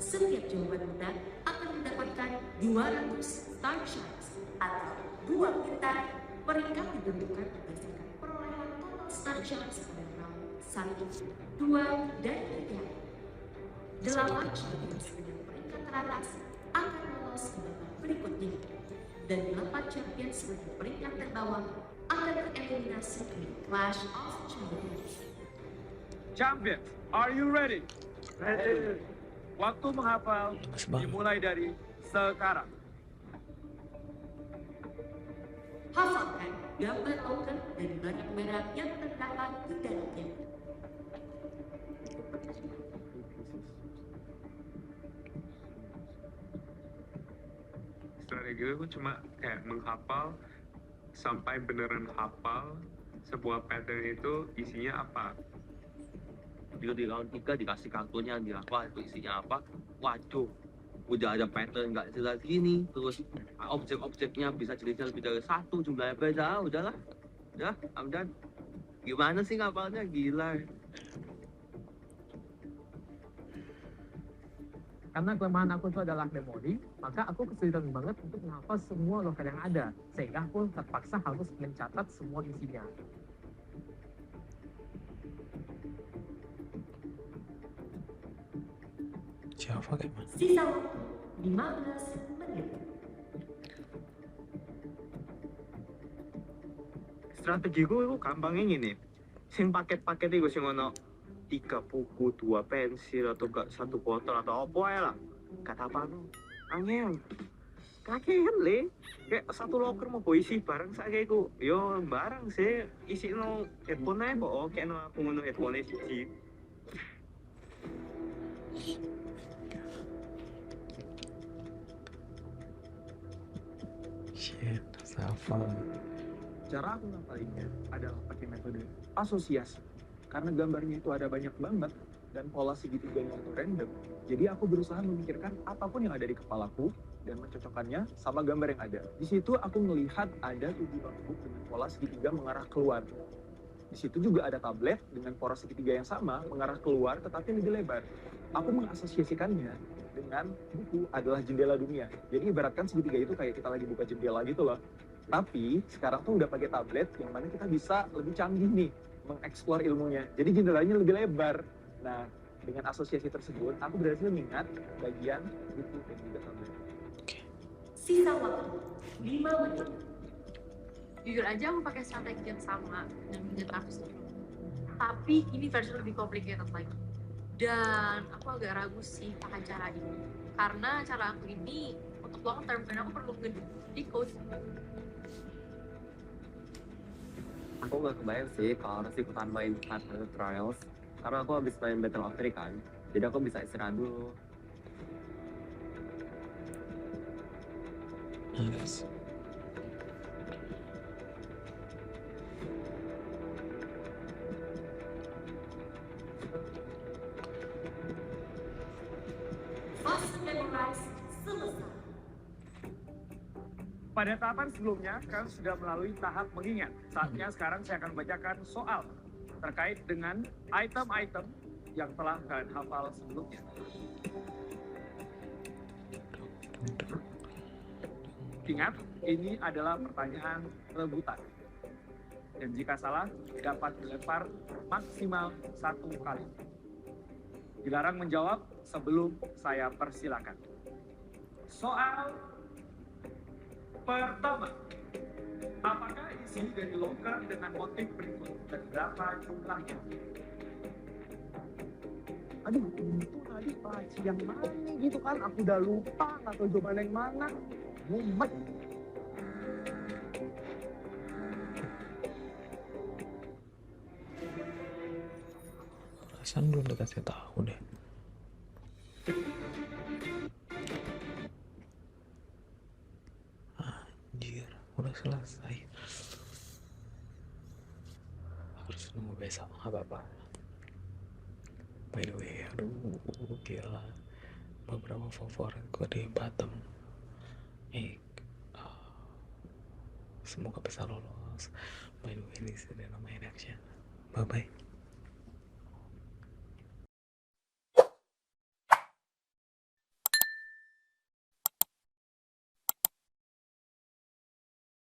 Setiap jawaban benar akan mendapatkan 200 star shards atau 2 bintang. Peringkat ditentukan berdasarkan perolehan total star shards pada round 1, 2, dan 3. 8 champions dengan peringkat teratas akan lolos ke babak berikutnya, dan 8 champions dengan peringkat terbawah akan tereliminasi dari Clash of Champions. Champions, are you ready? Ready. Waktu menghafal dimulai dari sekarang. Hafalkan gambar token dan barang-barang yang terdapat di dalamnya. Strategi gue cuma kayak menghafal sampai beneran hafal sebuah pattern itu isinya apa. Di round 3 dikasih kartunya di apa itu isinya apa, waduh udah ada pattern nggak jelas gini, terus objek-objeknya bisa jenisnya lebih dari satu, jumlahnya beda, udahlah, udah, I'm done. Gimana sih ngapalnya, gila. Karena kelemahan aku itu adalah memori, maka aku kesulitan banget untuk menghafal semua novel yang ada, sehingga aku terpaksa harus mencatat semua isinya. Java kayak mana? Sisa waktu 15 menit. Strategiku itu gampangnya gini. Sing paket-paket itu sing ono 3 buku, 2 pensil atau gak 1 botol atau apa ya lah. Kata apa no? Angel. Kakean le. Kayak 1 locker mau isi barang saya iku. Yo barang sih isi no headphone aja kok. Kayak no aku ngono headphone siji. Shit, hafal. Cara aku ngapalinnya adalah pakai metode asosiasi. Karena gambarnya itu ada banyak banget dan pola segitiganya itu random. Jadi aku berusaha memikirkan apapun yang ada di kepalaku dan mencocokkannya sama gambar yang ada. Di situ aku melihat ada 7 notebook dengan pola segitiga mengarah keluar. Di situ juga ada tablet dengan pola segitiga yang sama mengarah keluar tetapi lebih lebar. Aku mengasosiasikannya dengan buku adalah jendela dunia. Jadi ibaratkan segitiga itu kayak kita lagi buka jendela gitu loh. Tapi sekarang tuh udah pakai tablet yang mana kita bisa lebih canggih nih mengeksplor ilmunya. Jadi jendelanya lebih lebar. Nah, dengan asosiasi tersebut, aku berhasil mengingat bagian buku dan juga tablet. Sisa waktu 5 menit. Jujur aja aku pakai strategi yang sama dengan mencetak aku sendiri. Tapi ini versi lebih complicated lagi. Dan aku agak ragu sih pakai cara ini. Karena cara aku ini untuk long term dan aku perlu decode. Aku nggak kebayang sih kalau harus ikutan main Path Trials karena aku habis main Battle of Three kan, jadi aku bisa istirahat dulu. Yes. Fase memorize selesai. Pada tahapan sebelumnya, kalian sudah melalui tahap mengingat. Saatnya sekarang saya akan bacakan soal terkait dengan item-item yang telah kalian hafal sebelumnya. Ingat, ini adalah pertanyaan rebutan. Dan jika salah, dapat dilempar maksimal 1 kali. Dilarang menjawab sebelum saya persilakan. Soal pertama, apakah isi dari loker dengan motif berikut dan berapa jumlahnya? Aduh, itu tadi laci yang mana gitu kan? Aku udah lupa, nggak tahu jawaban yang mana. Mumet. Perasaan belum dikasih tahu deh. Anjir, udah selesai. Harus nunggu besok, nggak apa-apa. By the way, aduh, gila. Beberapa favorit gue di bottom. Semoga bisa lolos. By the way, ini sudah namanya action. Bye-bye.